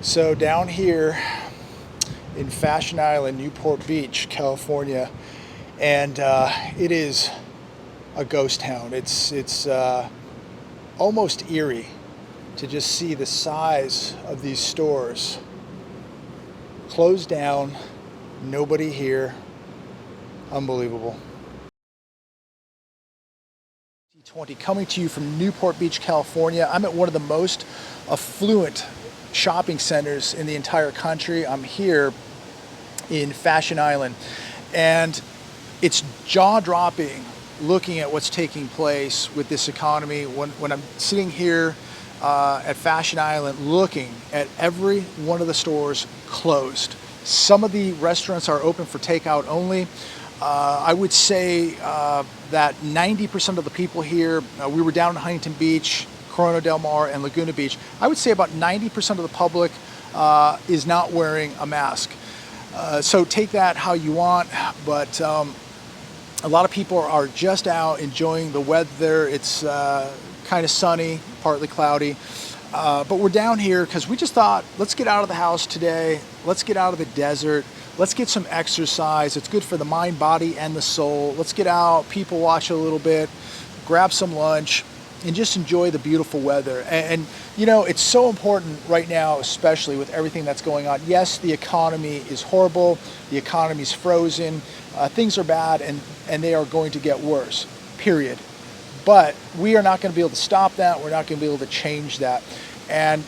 So down here in Fashion Island, Newport Beach, California, and it is a ghost town. It's almost eerie to just see the size of these stores. Closed down, nobody here. Unbelievable. 2020 coming to you from Newport Beach, California. I'm at one of the most affluent shopping centers in the entire country. I'm here in Fashion Island, and it's jaw-dropping looking at what's taking place with this economy. When I'm sitting here at Fashion Island looking at every one of the stores closed. Some of the restaurants are open for takeout only. I would say that 90% of the people here, we were down in Huntington Beach, Corona Del Mar, and Laguna Beach. I would say about 90% of the public is not wearing a mask. So take that how you want, but a lot of people are just out enjoying the weather. It's kind of sunny, partly cloudy. But we're down here because we just thought, let's get out of the house today. Let's get out of the desert. Let's get some exercise. It's good for the mind, body, and the soul. Let's get out, people watch a little bit, grab some lunch, and just enjoy the beautiful weather. And you know, it's so important right now, especially with everything that's going on. Yes, the economy is horrible. The economy's frozen. Things are bad, and they are going to get worse, period. But we are not going to be able to stop that. We're not going to be able to change that. And,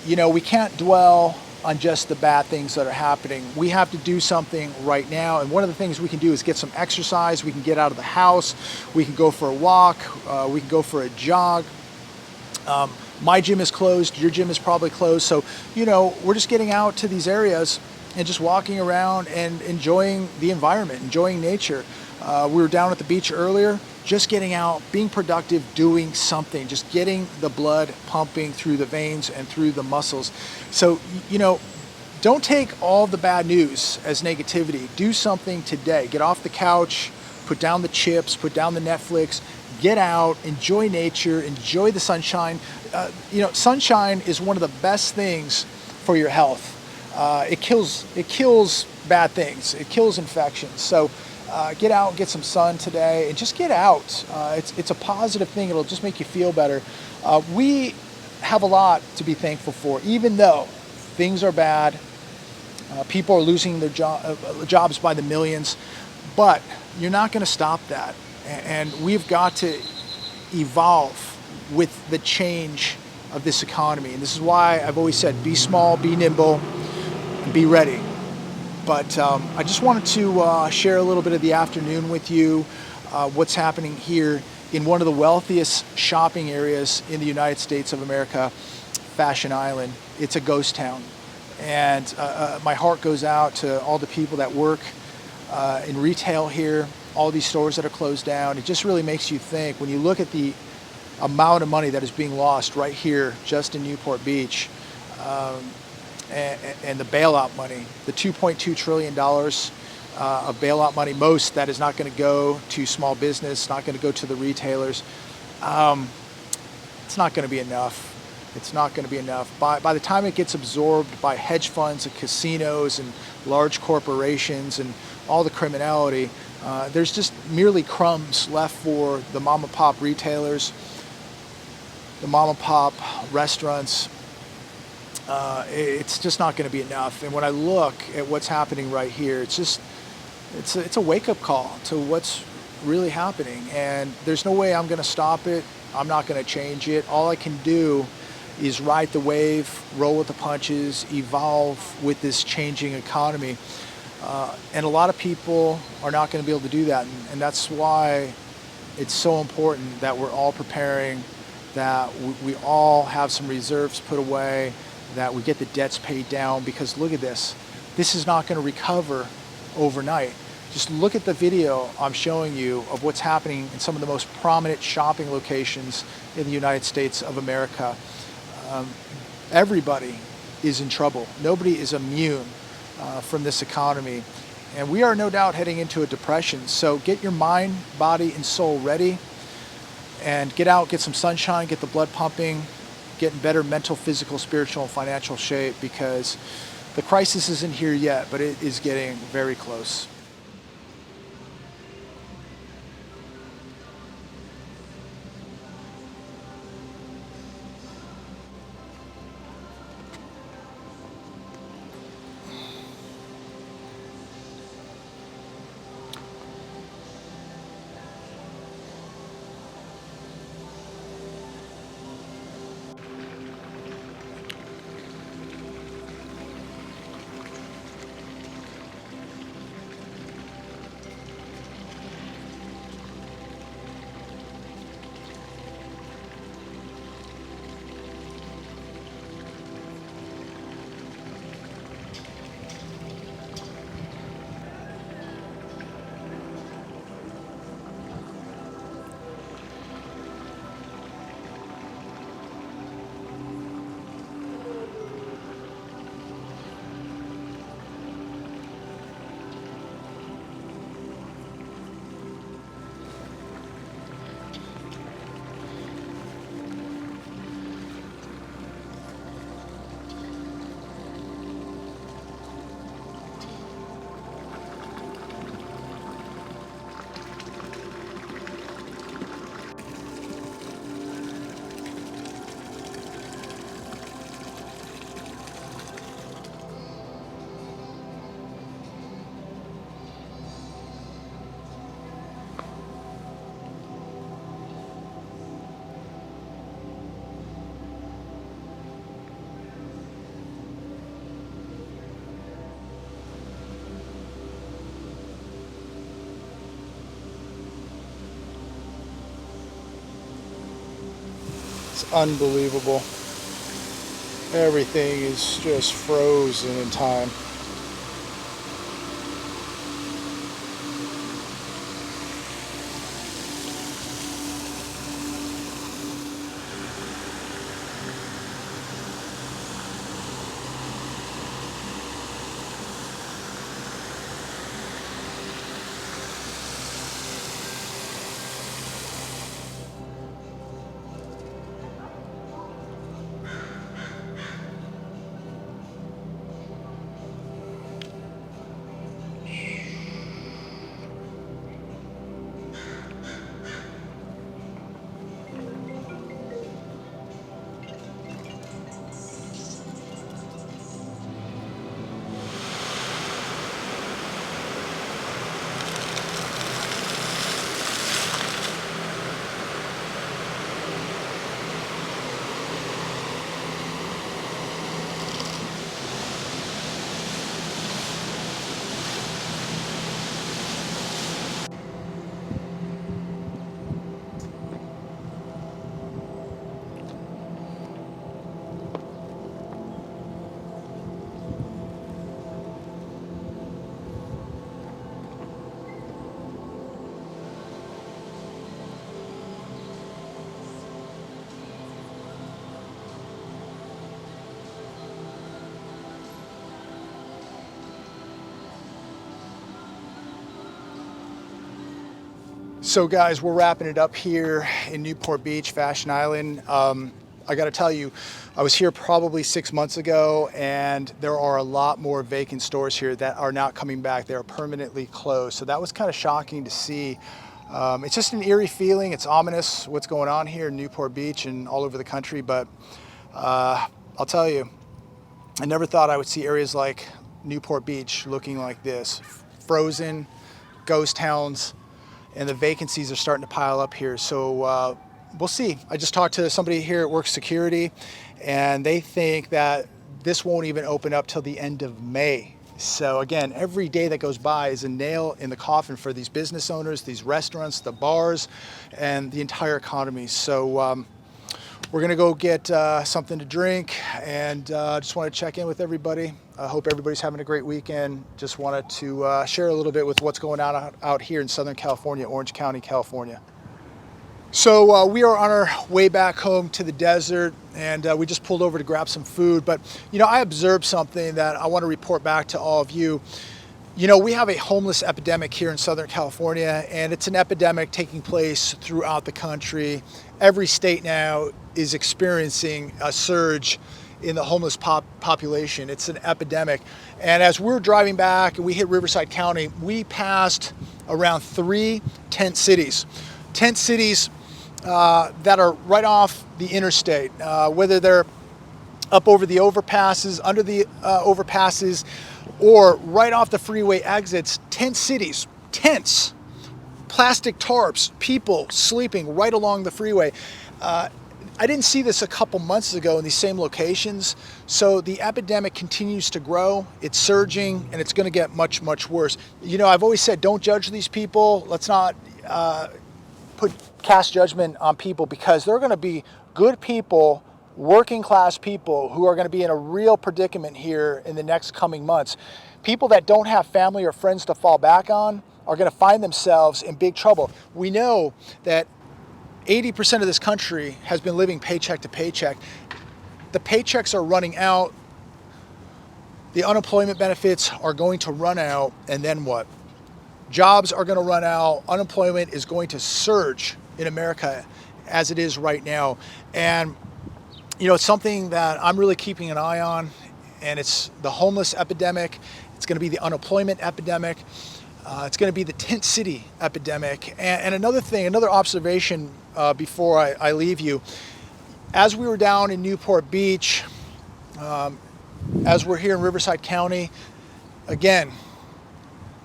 you know, we can't dwell on just the bad things that are happening. We have to do something right now. And one of the things we can do is get some exercise. We can get out of the house. We can go for a walk. We can go for a jog. My gym is closed. Your gym is probably closed. So, you know, we're just getting out to these areas and just walking around and enjoying the environment, enjoying nature. We were down at the beach earlier, just getting out, being productive, doing something, just getting the blood pumping through the veins and through the muscles. So, you know, don't take all the bad news as negativity. Do something today. Get off the couch, put down the chips, put down the Netflix, get out, enjoy nature, enjoy the sunshine. You know, sunshine is one of the best things for your health. It kills bad things. It kills infections. So get out and get some sun today, and just get out. It's a positive thing. It'll just make you feel better. We have a lot to be thankful for, even though things are bad. People are losing their jobs by the millions, but you're not going to stop that. And we've got to evolve with the change of this economy. And this is why I've always said, be small, be nimble, and be ready. But I just wanted to share a little bit of the afternoon with you, what's happening here in one of the wealthiest shopping areas in the United States of America, Fashion Island. It's a ghost town. And my heart goes out to all the people that work in retail here, all these stores that are closed down. It just really makes you think, when you look at the amount of money that is being lost right here, just in Newport Beach, and the bailout money, the $2.2 trillion of bailout money, most that is not going to go to small business, not going to go to the retailers. It's not going to be enough. It's not going to be enough. By the time it gets absorbed by hedge funds and casinos and large corporations and all the criminality, there's just merely crumbs left for the mom and pop retailers, the mom and pop restaurants. It's just not going to be enough. And when I look at what's happening right here, it's a wake-up call to what's really happening. And there's no way I'm going to stop it. I'm not going to change it. All I can do is ride the wave, roll with the punches, evolve with this changing economy. And a lot of people are not going to be able to do that. And that's why it's so important that we're all preparing, that we all have some reserves put away, that we get the debts paid down, because look at this. This is not going to recover overnight. Just look at the video I'm showing you of what's happening in some of the most prominent shopping locations in the United States of America. Everybody is in trouble. Nobody is immune from this economy. And we are no doubt heading into a depression. So get your mind, body, and soul ready, and get out, get some sunshine, get the blood pumping, get in better mental, physical, spiritual, and financial shape, because the crisis isn't here yet, but it is getting very close. It's unbelievable. Everything is just frozen in time. So guys, we're wrapping it up here in Newport Beach, Fashion Island. I got to tell you, I was here probably 6 months ago, and there are a lot more vacant stores here that are not coming back. They're permanently closed. So that was kind of shocking to see. It's just an eerie feeling. It's ominous what's going on here in Newport Beach and all over the country. But I'll tell you, I never thought I would see areas like Newport Beach looking like this. Frozen, ghost towns, and the vacancies are starting to pile up here. So we'll see. I just talked to somebody here at Work Security, and they think that this won't even open up till the end of May. So again, every day that goes by is a nail in the coffin for these business owners, these restaurants, the bars, and the entire economy. So we're gonna go get something to drink, and just want to check in with everybody. I hope everybody's having a great weekend. Just wanted to share a little bit with what's going on out here in Southern California, Orange County, California. So we are on our way back home to the desert, and we just pulled over to grab some food. But, you know, I observed something that I want to report back to all of you. You know, we have a homeless epidemic here in Southern California, and it's an epidemic taking place throughout the country. Every state now is experiencing a surge in the homeless population. It's an epidemic. And as we're driving back and we hit Riverside County, we passed around 3 tent cities. Tent cities that are right off the interstate, whether they're up over the overpasses, under the overpasses, or right off the freeway exits. Tent cities, tents, plastic tarps, people sleeping right along the freeway. I didn't see this a couple months ago in these same locations. So the epidemic continues to grow. It's surging, and it's going to get much, much worse. You know, I've always said, don't judge these people. Let's not cast judgment on people, because they're going to be good people, working class people, who are going to be in a real predicament here in the next coming months. People that don't have family or friends to fall back on are going to find themselves in big trouble. We know that 80% of this country has been living paycheck to paycheck. The paychecks are running out. The unemployment benefits are going to run out. And then what? Jobs are going to run out. Unemployment is going to surge in America as it is right now. And, you know, it's something that I'm really keeping an eye on. And it's the homeless epidemic. It's going to be the unemployment epidemic. It's going to be the tent city epidemic. And another thing, another observation before I leave you, as we were down in Newport Beach, as we're here in Riverside County, again,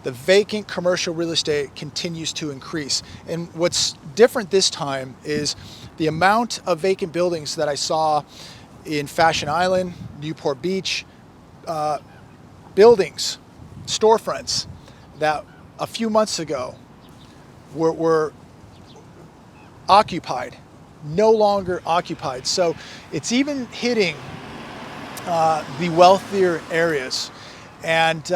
the vacant commercial real estate continues to increase. And what's different this time is the amount of vacant buildings that I saw in Fashion Island, Newport Beach, buildings, storefronts that a few months ago were occupied, no longer occupied. So it's even hitting the wealthier areas. And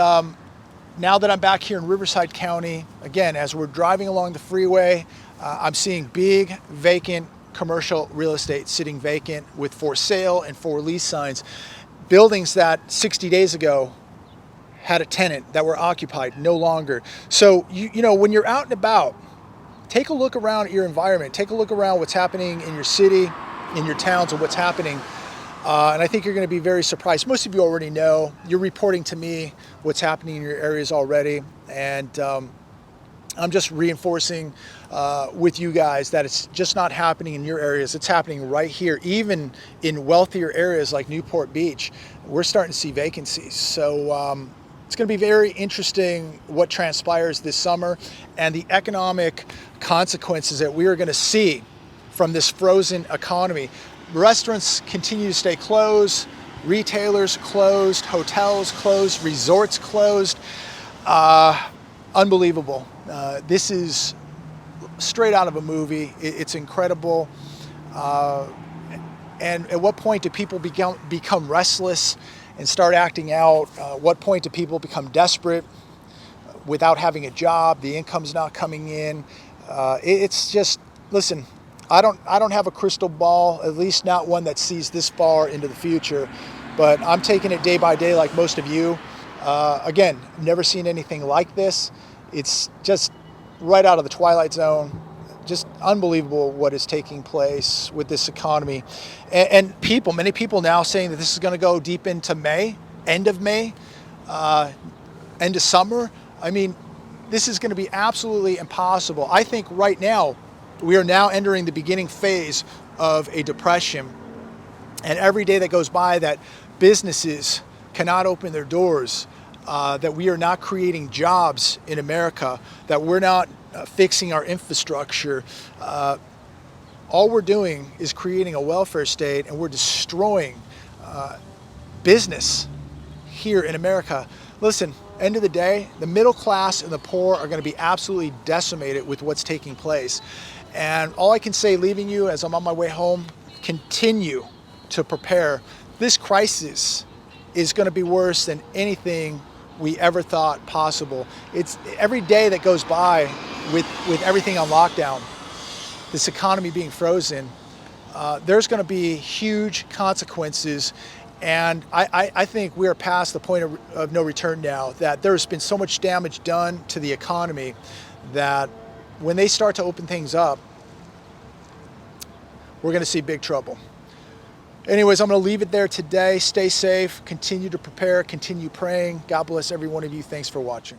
now that I'm back here in Riverside County, again, as we're driving along the freeway, I'm seeing big vacant commercial real estate sitting vacant with for sale and for lease signs. Buildings that 60 days ago had a tenant that were occupied, no longer. So, you know, when you're out and about, take a look around at your environment. Take a look around what's happening in your city, in your towns, and what's happening. And I think you're going to be very surprised. Most of you already know. You're reporting to me what's happening in your areas already. And I'm just reinforcing with you guys that it's just not happening in your areas. It's happening right here. Even in wealthier areas like Newport Beach, we're starting to see vacancies. So it's going to be very interesting what transpires this summer and the economic consequences that we are going to see from this frozen economy. Restaurants continue to stay closed, retailers closed, hotels closed, resorts closed. Unbelievable. This is straight out of a movie. It's incredible. And at what point do people become restless and start acting out? What point do people become desperate without having a job? The income's not coming in. It's just, listen, I don't have a crystal ball, at least not one that sees this far into the future, but I'm taking it day by day like most of you. Again, never seen anything like this. It's just right out of the Twilight Zone. Just unbelievable what is taking place with this economy. And many people now saying that this is going to go deep into May, end of May, end of summer. I mean, this is going to be absolutely impossible. I think right now, we are now entering the beginning phase of a depression. And every day that goes by that businesses cannot open their doors, that we are not creating jobs in America, that we're not fixing our infrastructure, all we're doing is creating a welfare state, and we're destroying business here in America. Listen, end of the day, the middle class and the poor are going to be absolutely decimated with what's taking place. And all I can say, leaving you as I'm on my way home, continue to prepare. This crisis is going to be worse than anything we ever thought possible. It's every day that goes by with everything on lockdown, this economy being frozen, there's going to be huge consequences. And I think we are past the point of no return now, that there's been so much damage done to the economy that when they start to open things up, we're going to see big trouble. Anyways, I'm going to leave it there today. Stay safe, continue to prepare, continue praying. God bless every one of you. Thanks for watching.